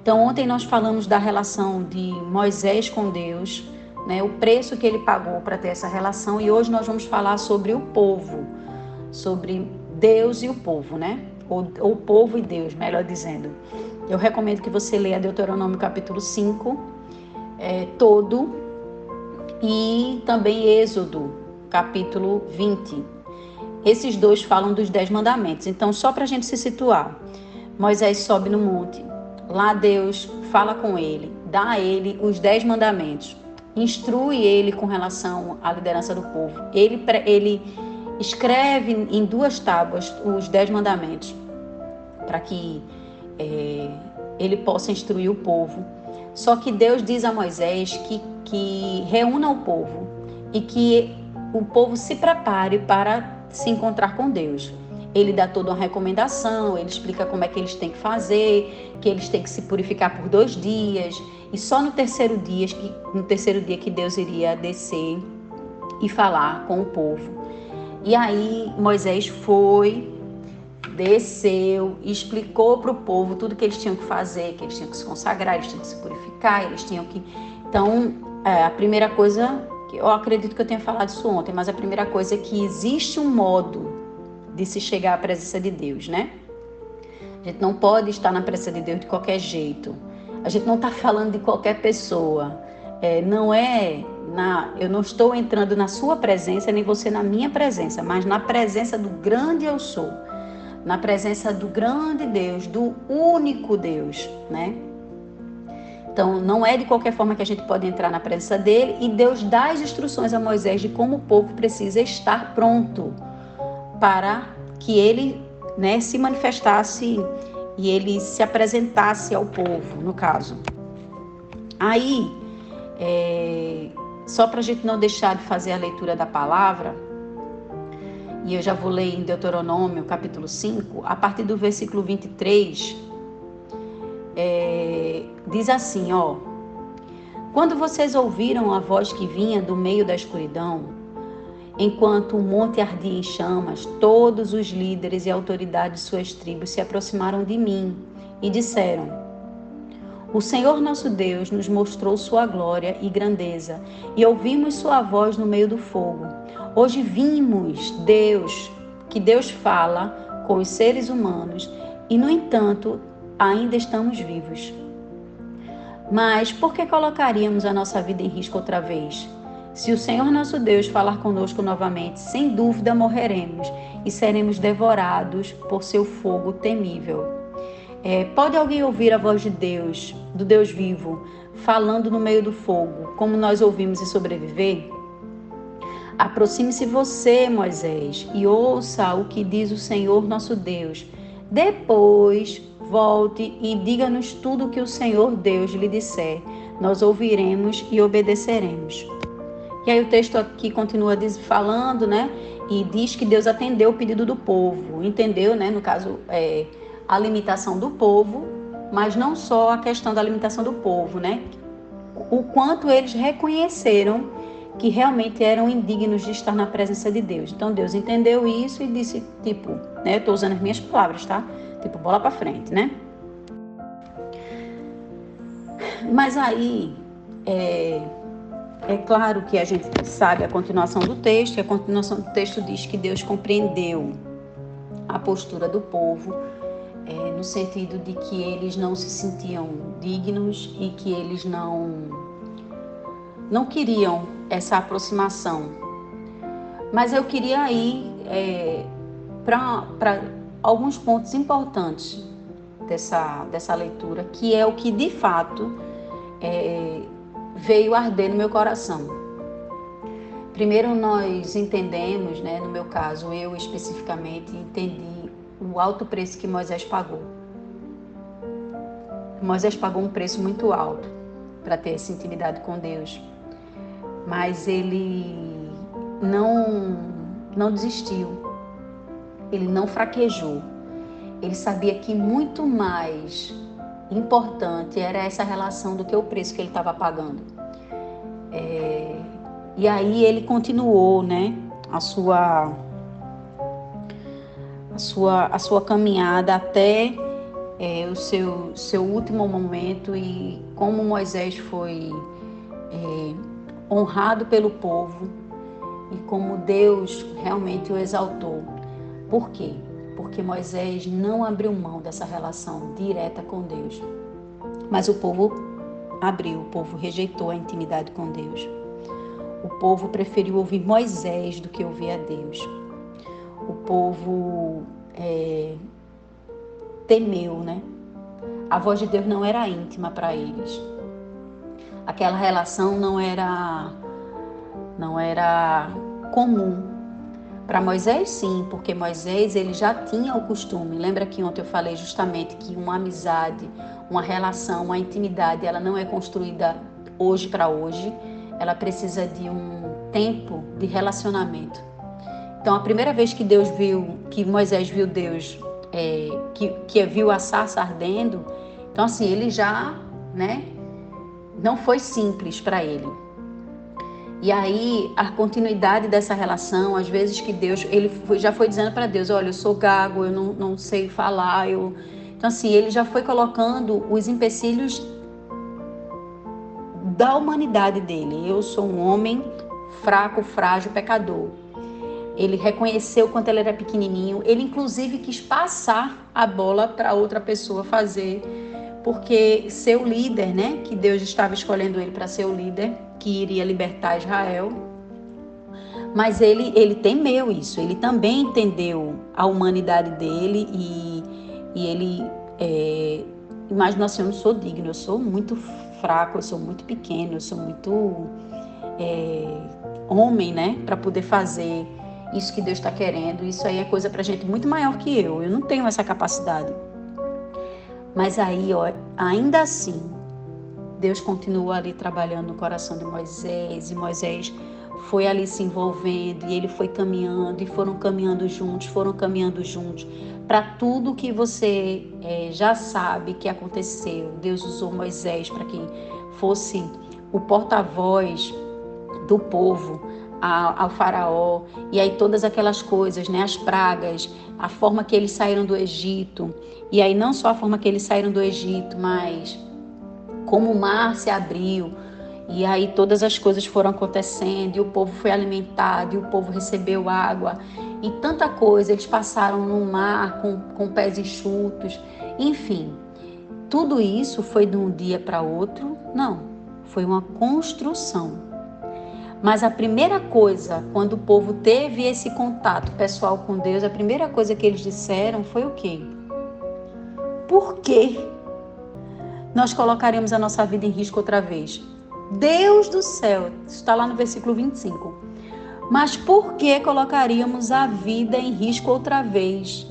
Então, ontem nós falamos da relação de Moisés com Deus, né, o preço que ele pagou para ter essa relação, e hoje nós vamos falar sobre o povo, sobre Deus e o povo, né? Ou o povo e Deus, melhor dizendo. Eu recomendo que você leia Deuteronômio capítulo 5, todo, e também Êxodo, capítulo 20. Esses dois falam dos 10 mandamentos. Então, só para a gente se situar, Moisés sobe no monte, lá Deus fala com ele, dá a ele os 10 mandamentos, instrui ele com relação à liderança do povo. Ele escreve em 2 tábuas os 10 mandamentos, para que ele possa instruir o povo. Só que Deus diz a Moisés que reúna o povo e que o povo se prepare para se encontrar com Deus. Ele dá toda uma recomendação, ele explica como é que eles têm que fazer, que eles têm que se purificar por 2 dias, e só no terceiro dia que Deus iria descer e falar com o povo. E aí Moisés desceu, explicou para o povo tudo que eles tinham que fazer, que eles tinham que se consagrar, eles tinham que se purificar, eles tinham que... Então, a primeira coisa, eu acredito que eu tenha falado isso ontem, mas a primeira coisa é que existe um modo de se chegar à presença de Deus, né? A gente não pode estar na presença de Deus de qualquer jeito. A gente não está falando de qualquer pessoa. Eu não estou entrando na sua presença, nem você na minha presença, mas na presença do grande eu sou. Na presença do grande Deus, do único Deus, né? Então, não é de qualquer forma que a gente pode entrar na presença dele, e Deus dá as instruções a Moisés de como o povo precisa estar pronto para que ele, né, se manifestasse e ele se apresentasse ao povo, no caso. Aí, só para a gente não deixar de fazer a leitura da palavra, e eu já vou ler em Deuteronômio, capítulo 5, a partir do versículo 23, diz assim, ó: quando vocês ouviram a voz que vinha do meio da escuridão, enquanto o monte ardia em chamas, todos os líderes e autoridades de suas tribos se aproximaram de mim e disseram: o Senhor nosso Deus nos mostrou sua glória e grandeza, e ouvimos sua voz no meio do fogo. Hoje vimos que Deus fala com os seres humanos, e no entanto ainda estamos vivos. Mas por que colocaríamos a nossa vida em risco outra vez? Se o Senhor nosso Deus falar conosco novamente, sem dúvida morreremos e seremos devorados por seu fogo temível. Pode alguém ouvir a voz de Deus, do Deus vivo, falando no meio do fogo, como nós ouvimos, e sobreviver? Aproxime-se você, Moisés, e ouça o que diz o Senhor nosso Deus. Depois, volte e diga-nos tudo o que o Senhor Deus lhe disser. Nós ouviremos e obedeceremos. E aí o texto aqui continua falando, né? E diz que Deus atendeu o pedido do povo. Entendeu, né? No caso, a limitação do povo, mas não só a questão da limitação do povo, né? O quanto eles reconheceram que realmente eram indignos de estar na presença de Deus. Então Deus entendeu isso e disse, né? Eu tô usando as minhas palavras, tá? Bola pra frente, né? Mas aí, é claro que a gente sabe a continuação do texto, e a continuação do texto diz que Deus compreendeu a postura do povo, no sentido de que eles não se sentiam dignos e que eles não queriam essa aproximação. Mas eu queria ir para alguns pontos importantes dessa leitura, que é o que de fato veio arder no meu coração. Primeiro nós entendemos, né, no meu caso, eu especificamente entendi o alto preço que Moisés pagou. Moisés pagou um preço muito alto para ter essa intimidade com Deus, mas ele não desistiu, ele não fraquejou. Ele sabia que muito mais importante era essa relação do que o preço que ele estava pagando. E aí ele continuou, né, a sua caminhada até o seu último momento e como Moisés foi honrado pelo povo e como Deus realmente o exaltou. Por quê? Porque Moisés não abriu mão dessa relação direta com Deus. Mas o povo abriu, o povo rejeitou a intimidade com Deus. O povo preferiu ouvir Moisés do que ouvir a Deus. O povo temeu, né? A voz de Deus não era íntima para eles. Aquela relação não era comum. Para Moisés, sim, porque Moisés ele já tinha o costume. Lembra que ontem eu falei justamente que uma amizade, uma relação, uma intimidade, ela não é construída hoje para hoje. Ela precisa de um tempo de relacionamento. Então, a primeira vez que Moisés viu Deus, que viu a sarça ardendo, então assim, ele já, não foi simples para ele. E aí, a continuidade dessa relação, às vezes que Deus, já foi dizendo para Deus, olha, eu sou gago, eu não sei falar, Então assim, ele já foi colocando os empecilhos da humanidade dele. Eu sou um homem fraco, frágil, pecador. Ele reconheceu quanto ele era pequenininho, ele inclusive quis passar a bola para outra pessoa fazer, porque ser o líder, que Deus estava escolhendo ele para ser o líder, que iria libertar Israel, mas ele temeu isso, ele também entendeu a humanidade dele e ele imaginou assim, eu não sou digno, eu sou muito fraco, eu sou muito pequeno, eu sou muito homem, para poder fazer isso que Deus está querendo. Isso aí é coisa para gente muito maior que eu não tenho essa capacidade. Mas aí, ainda assim, Deus continua ali trabalhando no coração de Moisés, e Moisés foi ali se envolvendo, e ele foi caminhando, e foram caminhando juntos, para tudo que você já sabe que aconteceu. Deus usou Moisés para que fosse o porta-voz do povo ao faraó, e aí todas aquelas coisas, as pragas, a forma que eles saíram do Egito, e aí não só a forma que eles saíram do Egito, mas como o mar se abriu, e aí todas as coisas foram acontecendo, e o povo foi alimentado, e o povo recebeu água, e tanta coisa, eles passaram no mar com pés enxutos, enfim, tudo isso foi de um dia para outro? Não, foi uma construção. Mas a primeira coisa, quando o povo teve esse contato pessoal com Deus, a primeira coisa que eles disseram foi o quê? Por que nós colocaremos a nossa vida em risco outra vez? Deus do céu, está lá no versículo 25. Mas por que colocaríamos a vida em risco outra vez?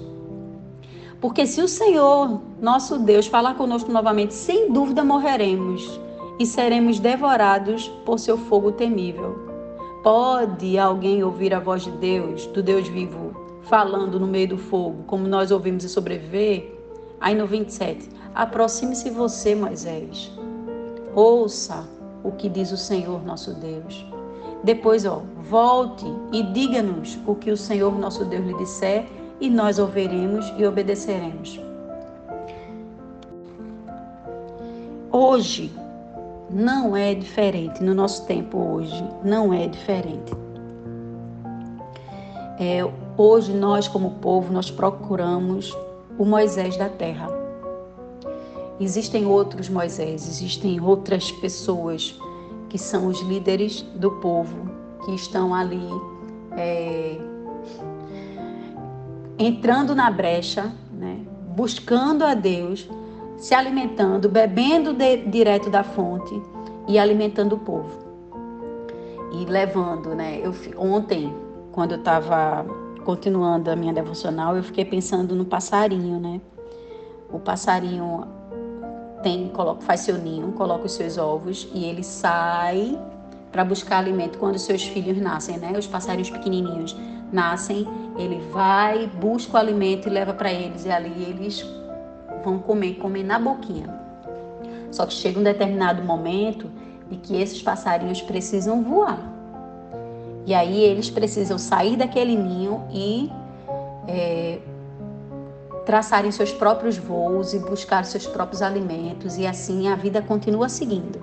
Porque se o Senhor, nosso Deus, falar conosco novamente, sem dúvida morreremos e seremos devorados por seu fogo temível. Pode alguém ouvir a voz de Deus, do Deus vivo, falando no meio do fogo, como nós ouvimos e sobreviver? Aí no 27, aproxime-se você, Moisés. Ouça o que diz o Senhor nosso Deus. Depois, volte e diga-nos o que o Senhor nosso Deus lhe disser, e nós ouviremos e obedeceremos. Hoje não é diferente, no nosso tempo hoje não é diferente. Hoje nós como povo, nós procuramos o Moisés da terra. Existem outros Moisés, existem outras pessoas que são os líderes do povo, que estão ali entrando na brecha, buscando a Deus, se alimentando, bebendo direto da fonte e alimentando o povo. E levando, ontem, quando eu estava continuando a minha devocional, eu fiquei pensando no passarinho, O passarinho faz seu ninho, coloca os seus ovos e ele sai para buscar alimento quando os seus filhos nascem, Os passarinhos pequenininhos nascem, ele vai, busca o alimento e leva para eles, e ali eles vão comer na boquinha. Só que chega um determinado momento em que esses passarinhos precisam voar. E aí eles precisam sair daquele ninho e traçarem seus próprios voos e buscar seus próprios alimentos, e assim a vida continua seguindo.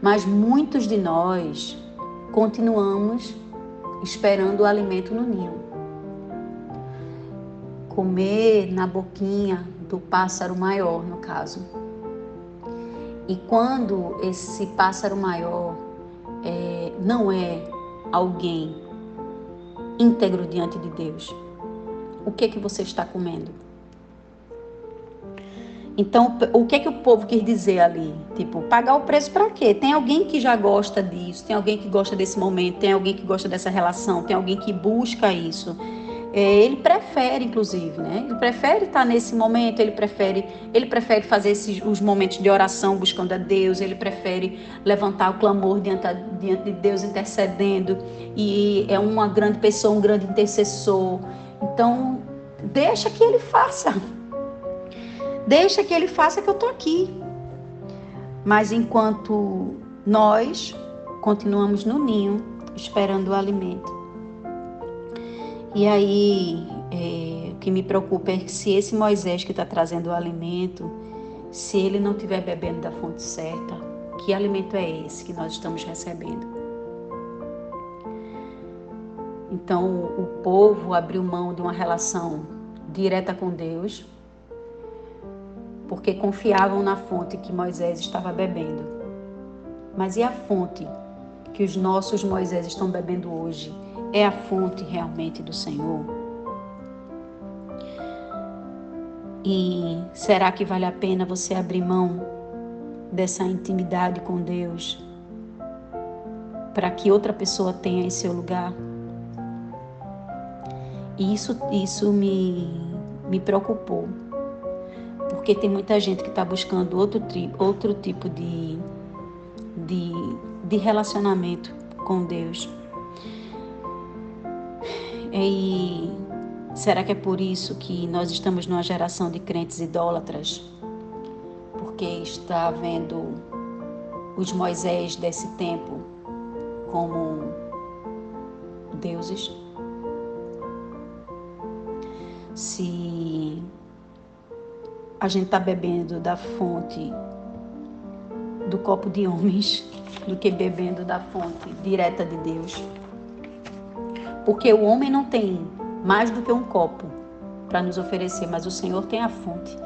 Mas muitos de nós continuamos esperando o alimento no ninho. Comer na boquinha do pássaro maior, no caso. E quando esse pássaro maior não é alguém íntegro diante de Deus, o que você está comendo? Então, o que o povo quis dizer ali? Tipo, pagar o preço para quê? Tem alguém que já gosta disso, tem alguém que gosta desse momento, tem alguém que gosta dessa relação, tem alguém que busca isso. Ele prefere, inclusive, né? Ele prefere estar nesse momento, ele prefere fazer os momentos de oração buscando a Deus, ele prefere levantar o clamor diante de Deus, intercedendo, e é uma grande pessoa, um grande intercessor. Então, deixa que ele faça. Deixa que ele faça, que eu estou aqui. Mas enquanto nós continuamos no ninho, esperando o alimento. E aí, o que me preocupa é que se esse Moisés que está trazendo o alimento, se ele não estiver bebendo da fonte certa, que alimento é esse que nós estamos recebendo? Então, o povo abriu mão de uma relação direta com Deus, porque confiavam na fonte que Moisés estava bebendo. Mas e a fonte que os nossos Moisés estão bebendo hoje? É a fonte realmente do Senhor? E será que vale a pena você abrir mão dessa intimidade com Deus para que outra pessoa tenha em seu lugar? E isso me preocupou, porque tem muita gente que está buscando outro tipo de relacionamento com Deus. E será que é por isso que nós estamos numa geração de crentes idólatras? Porque está vendo os Moisés desse tempo como deuses? Se a gente está bebendo da fonte do copo de homens do que bebendo da fonte direta de Deus. Porque o homem não tem mais do que um copo para nos oferecer, mas o Senhor tem a fonte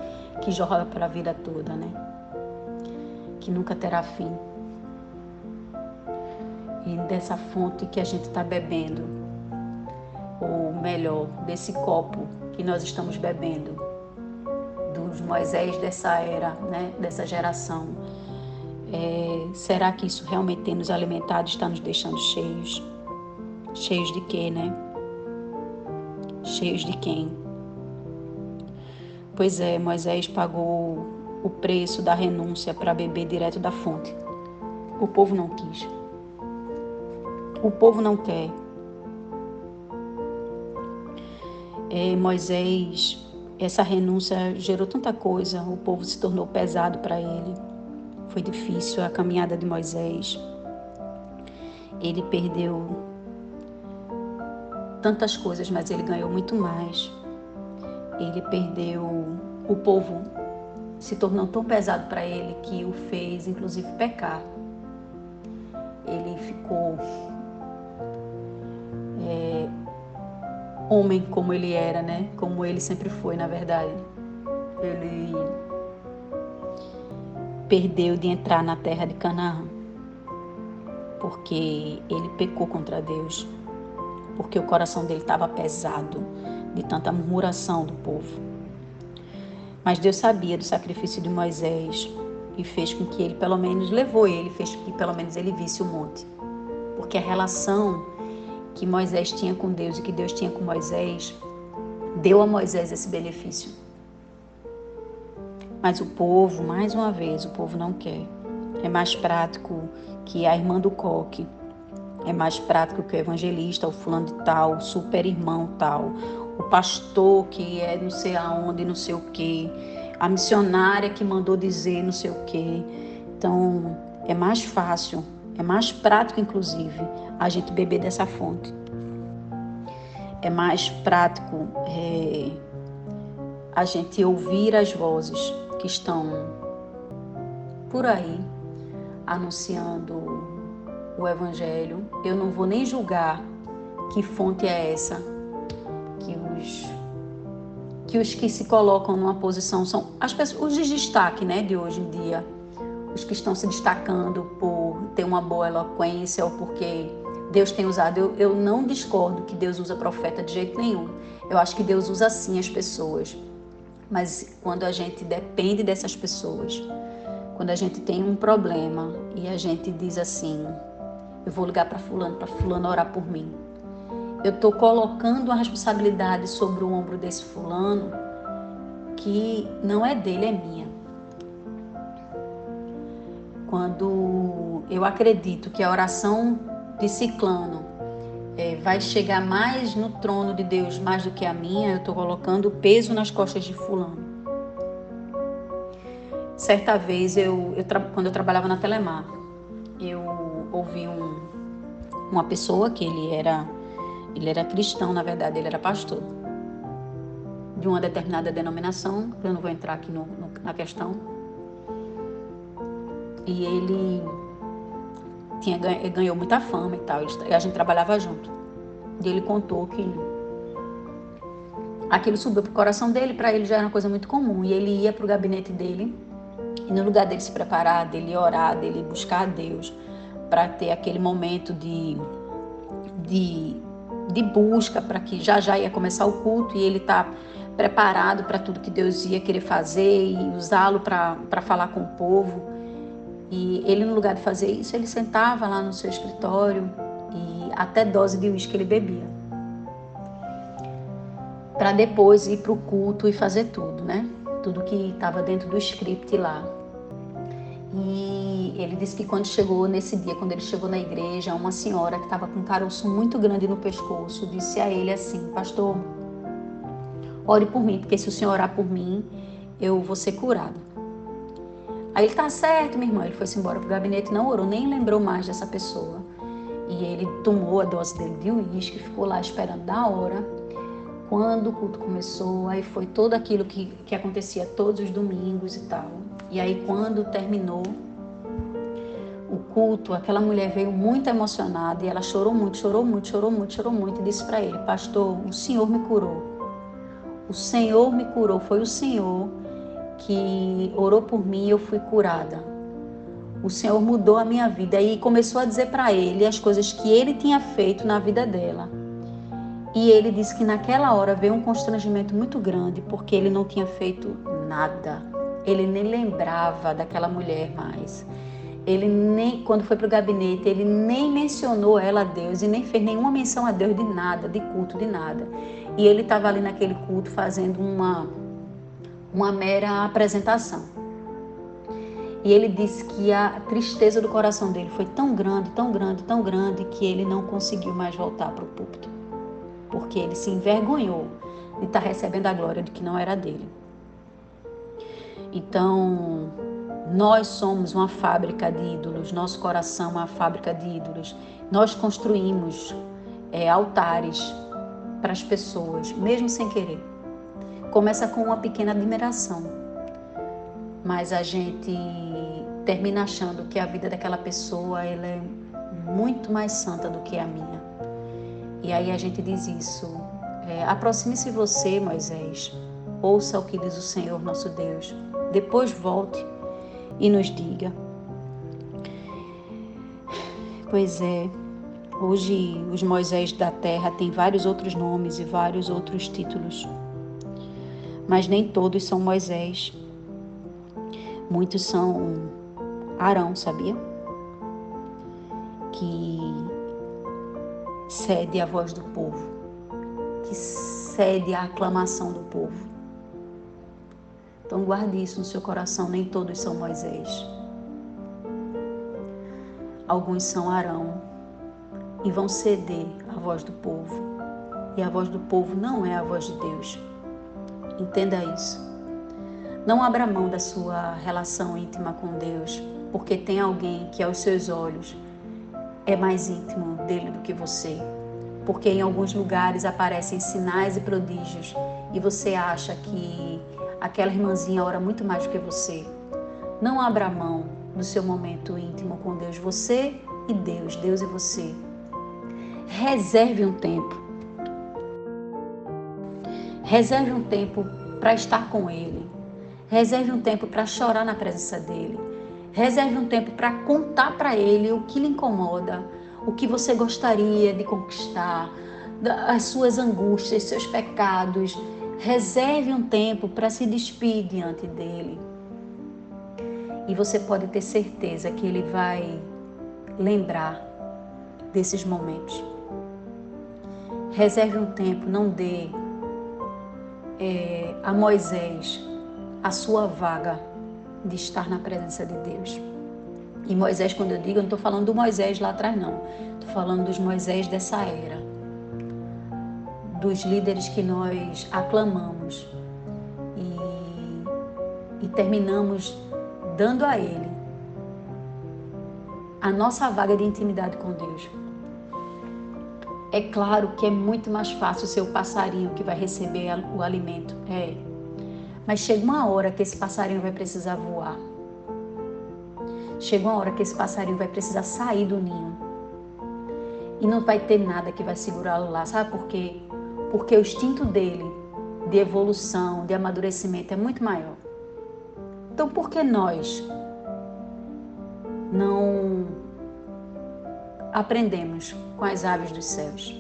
que jorra para a vida toda, né? Que nunca terá fim. E dessa fonte que a gente está bebendo, ou melhor, desse copo que nós estamos bebendo, dos Moisés dessa era, né? Dessa geração, será que isso realmente tem nos alimentado, está nos deixando cheios? Cheios de quê, né? Cheios de quem? Pois é, Moisés pagou o preço da renúncia para beber direto da fonte. O povo não quis. O povo não quer. Moisés, essa renúncia gerou tanta coisa, o povo se tornou pesado para ele. Foi difícil a caminhada de Moisés. Ele perdeu tantas coisas, mas ele ganhou muito mais. Ele perdeu, o povo se tornou tão pesado para ele que o fez, inclusive, pecar. Ele ficou homem como ele era, né? Como ele sempre foi, na verdade. Ele perdeu de entrar na terra de Canaã, porque ele pecou contra Deus, porque o coração dele estava pesado de tanta murmuração do povo. Mas Deus sabia do sacrifício de Moisés e fez com que ele, pelo menos, fez com que pelo menos ele visse o monte. Porque a relação que Moisés tinha com Deus e que Deus tinha com Moisés deu a Moisés esse benefício. Mas o povo, mais uma vez, o povo não quer. É mais prático que a irmã do coque, é mais prático que o evangelista, o fulano de tal, o super irmão tal, o pastor que é não sei aonde, não sei o quê, a missionária que mandou dizer não sei o quê. Então, é mais fácil, é mais prático, inclusive, a gente beber dessa fonte. É mais prático a gente ouvir as vozes que estão por aí anunciando o Evangelho. Eu não vou nem julgar que fonte é essa, que os que se colocam numa posição são as pessoas, os de destaque, né, de hoje em dia, os que estão se destacando por ter uma boa eloquência ou porque Deus tem usado. Eu não discordo que Deus usa profeta de jeito nenhum. Eu acho que Deus usa sim as pessoas. Mas quando a gente depende dessas pessoas, quando a gente tem um problema e a gente diz assim, eu vou ligar para fulano orar por mim. Eu estou colocando a responsabilidade sobre o ombro desse fulano que não é dele, é minha. Quando eu acredito que a oração de ciclano vai chegar mais no trono de Deus, mais do que a minha, eu estou colocando o peso nas costas de fulano. Certa vez, quando eu trabalhava na Telemar, eu ouvi uma pessoa que ele era cristão, na verdade, ele era pastor de uma determinada denominação, eu não vou entrar aqui na questão, e ele ganhou muita fama e tal, e a gente trabalhava junto. E ele contou que aquilo subiu pro coração dele, para ele já era uma coisa muito comum, e ele ia pro gabinete dele, e no lugar dele se preparar, dele orar, dele buscar a Deus, para ter aquele momento de busca, para que já ia começar o culto, e ele tá preparado para tudo que Deus ia querer fazer e usá-lo para falar com o povo. E ele, no lugar de fazer isso, ele sentava lá no seu escritório e até dose de uísque ele bebia, para depois ir para o culto e fazer tudo, né? Tudo que estava dentro do script lá. E ele disse que quando ele chegou na igreja, uma senhora que estava com um caroço muito grande no pescoço disse a ele assim: pastor, ore por mim, porque se o senhor orar por mim, eu vou ser curado. Aí ele: tá certo, minha irmã. Ele foi-se embora pro gabinete, não orou, nem lembrou mais dessa pessoa. E ele tomou a dose dele de uísque, ficou lá esperando da hora. Quando o culto começou, aí foi tudo aquilo que acontecia todos os domingos e tal. E aí quando terminou o culto, aquela mulher veio muito emocionada e ela chorou muito e disse para ele: pastor, o Senhor me curou. O Senhor me curou, foi o Senhor que orou por mim e eu fui curada. O Senhor mudou a minha vida. E começou a dizer para ele as coisas que ele tinha feito na vida dela. E ele disse que naquela hora veio um constrangimento muito grande, porque ele não tinha feito nada. Ele nem lembrava daquela mulher mais. Ele nem, quando foi para o gabinete, ele nem mencionou ela a Deus e nem fez nenhuma menção a Deus de nada, de culto, de nada. E ele estava ali naquele culto fazendo uma mera apresentação. E ele disse que a tristeza do coração dele foi tão grande, que ele não conseguiu mais voltar para o púlpito, porque ele se envergonhou de estar recebendo a glória de que não era dele. Então, nós somos uma fábrica de ídolos, nosso coração é uma fábrica de ídolos. Nós construímos altares para as pessoas, mesmo sem querer. Começa com uma pequena admiração, mas a gente termina achando que a vida daquela pessoa ela é muito mais santa do que a minha. E aí a gente diz isso: aproxime-se você, Moisés, ouça o que diz o Senhor nosso Deus, depois volte e nos diga. Pois é, hoje os Moisés da terra têm vários outros nomes e vários outros títulos, mas nem todos são Moisés. Muitos são Arão, sabia? Que cede a voz do povo, que cede a aclamação do povo. Então guarde isso no seu coração, nem todos são Moisés. Alguns são Arão e vão ceder a voz do povo. E a voz do povo não é a voz de Deus. Entenda isso. Não abra mão da sua relação íntima com Deus, porque tem alguém que aos seus olhos é mais íntimo dele do que você. Porque em alguns lugares aparecem sinais e prodígios e você acha que aquela irmãzinha ora muito mais do que você, não abra mão do seu momento íntimo com Deus, você e Deus, Deus e você. Reserve um tempo. Reserve um tempo para estar com Ele. Reserve um tempo para chorar na presença dEle. Reserve um tempo para contar para Ele o que lhe incomoda, o que você gostaria de conquistar, as suas angústias, seus pecados. Reserve um tempo para se despir diante dEle. E você pode ter certeza que Ele vai lembrar desses momentos. Reserve um tempo, não dê a Moisés a sua vaga de estar na presença de Deus. E Moisés, quando eu digo, eu não estou falando do Moisés lá atrás, não. Estou falando dos Moisés dessa era. Dos líderes que nós aclamamos e terminamos dando a Ele a nossa vaga de intimidade com Deus. É claro que é muito mais fácil ser o passarinho que vai receber o alimento. Mas chega uma hora que esse passarinho vai precisar voar. Chega uma hora que esse passarinho vai precisar sair do ninho. E não vai ter nada que vai segurá-lo lá. Sabe por quê? Porque o instinto dele de evolução, de amadurecimento é muito maior. Então por que nós não aprendemos com as aves dos céus?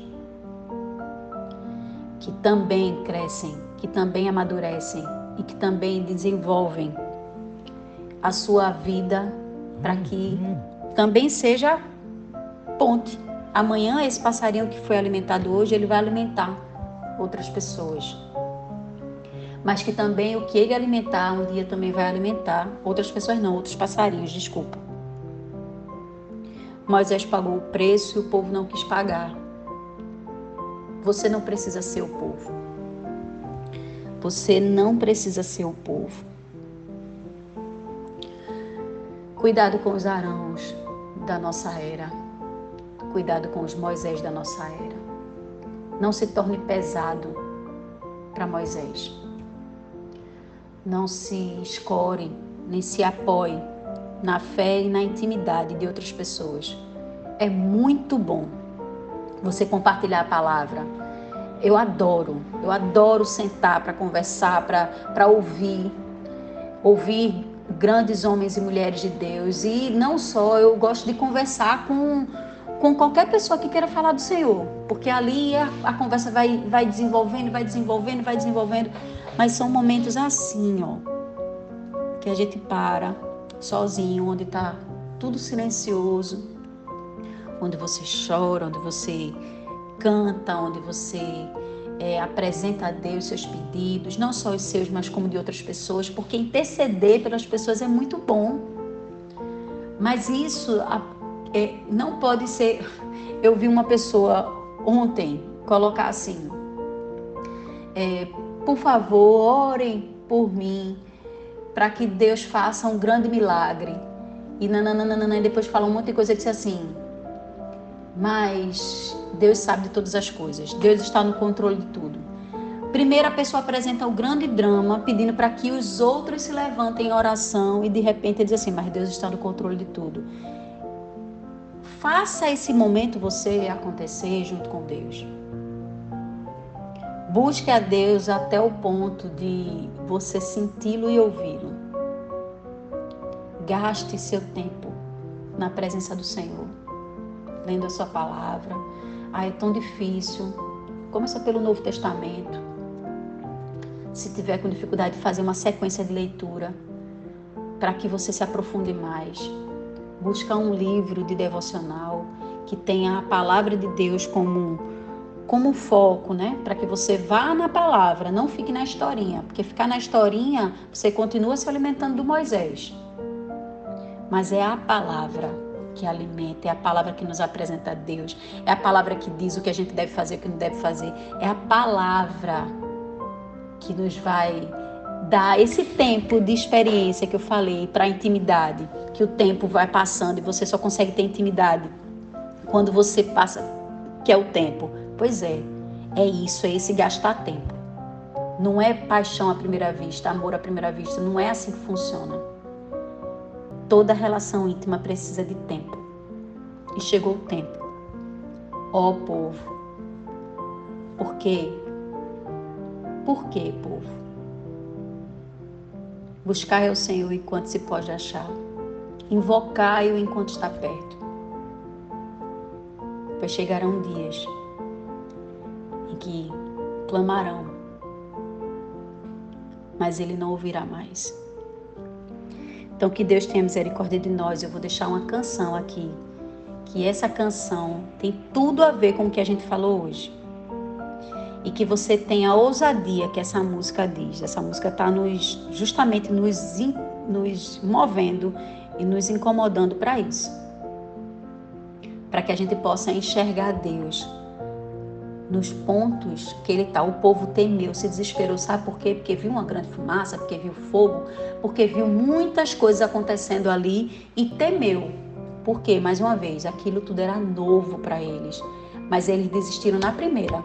Que também crescem, que também amadurecem e que também desenvolvem a sua vida para que também seja ponte. Amanhã esse passarinho que foi alimentado hoje, ele vai alimentar outras pessoas. Mas que também o que ele alimentar, um dia também vai alimentar outras pessoas, não, outros passarinhos, desculpa. Moisés pagou o preço e o povo não quis pagar. Você não precisa ser o povo. Você não precisa ser o povo. Cuidado com os Arãos da nossa era. Cuidado com os Moisés da nossa era. Não se torne pesado para Moisés. Não se escore, nem se apoie na fé e na intimidade de outras pessoas. É muito bom você compartilhar a palavra. Eu adoro sentar para conversar, para ouvir grandes homens e mulheres de Deus. E não só, eu gosto de conversar com qualquer pessoa que queira falar do Senhor, porque ali a conversa vai desenvolvendo, mas são momentos assim, que a gente para sozinho, onde está tudo silencioso, onde você chora, onde você canta, onde você apresenta a Deus seus pedidos, não só os seus, mas como de outras pessoas, porque interceder pelas pessoas é muito bom. Mas isso não pode ser... Eu vi uma pessoa ontem colocar assim, por favor, orem por mim, para que Deus faça um grande milagre. E nananana, e depois fala um monte de coisa, e disse assim, mas Deus sabe de todas as coisas, Deus está no controle de tudo. Primeiro a pessoa apresenta o grande drama, pedindo para que os outros se levantem em oração, e de repente ele diz assim, mas Deus está no controle de tudo. Faça esse momento você acontecer junto com Deus. Busque a Deus até o ponto de você senti-lo e ouvi-lo. Gaste seu tempo na presença do Senhor, lendo a sua palavra. É tão difícil. Começa pelo Novo Testamento. Se tiver com dificuldade, fazer uma sequência de leitura para que você se aprofunde mais. Busca um livro de devocional que tenha a palavra de Deus como foco, né? Para que você vá na palavra, não fique na historinha. Porque ficar na historinha, você continua se alimentando do Moisés. Mas é a palavra que alimenta, é a palavra que nos apresenta a Deus, é a palavra que diz o que a gente deve fazer, o que não deve fazer. É a palavra que nos vai dar esse tempo de experiência que eu falei, para a intimidade, que o tempo vai passando e você só consegue ter intimidade quando você passa, que é o tempo. Pois é isso, é esse gastar tempo. Não é paixão à primeira vista, amor à primeira vista. Não é assim que funciona. Toda relação íntima precisa de tempo. E chegou o tempo. Ó povo. Por quê? Por quê, povo? Buscai ao Senhor enquanto se pode achar. Invocai-o enquanto está perto. Pois chegarão dias em que clamarão, mas ele não ouvirá mais. Então, que Deus tenha misericórdia de nós. Eu vou deixar uma canção aqui, que essa canção tem tudo a ver com o que a gente falou hoje. E que você tenha a ousadia que essa música diz. Essa música está justamente nos movendo e nos incomodando para isso. Para que a gente possa enxergar Deus nos pontos que ele está. O povo temeu, se desesperou. Sabe por quê? Porque viu uma grande fumaça, porque viu fogo, porque viu muitas coisas acontecendo ali e temeu. Por quê? Mais uma vez, aquilo tudo era novo para eles. Mas eles desistiram na primeira.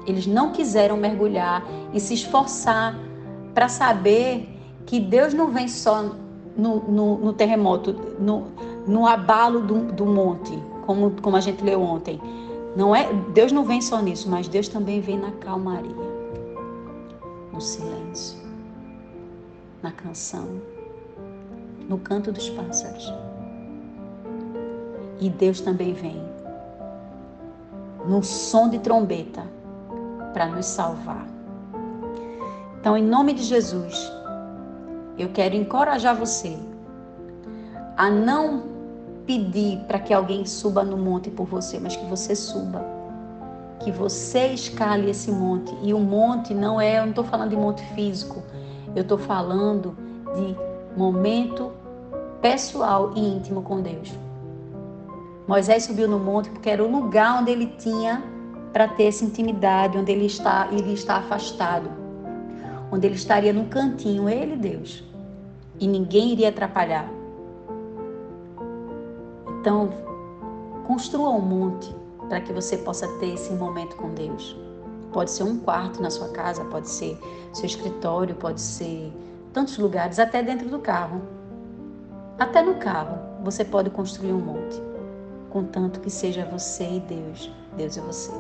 Eles não quiseram mergulhar e se esforçar para saber que Deus não vem só no terremoto, no abalo do monte, como a gente leu ontem. Deus não vem só nisso, mas Deus também vem na calmaria, no silêncio, na canção, no canto dos pássaros. E Deus também vem no som de trombeta para nos salvar. Então, em nome de Jesus, eu quero encorajar você a não pedir para que alguém suba no monte por você, mas que você suba, que você escale esse monte. E o monte eu não estou falando de monte físico, eu estou falando de momento pessoal e íntimo com Deus. Moisés subiu no monte porque era o lugar onde ele tinha para ter essa intimidade, onde ele está afastado, onde ele estaria no cantinho, ele e Deus, e ninguém iria atrapalhar. Então, construa um monte para que você possa ter esse momento com Deus. Pode ser um quarto na sua casa, pode ser seu escritório, pode ser tantos lugares, até dentro do carro. Até no carro você pode construir um monte, contanto que seja você e Deus, Deus e você.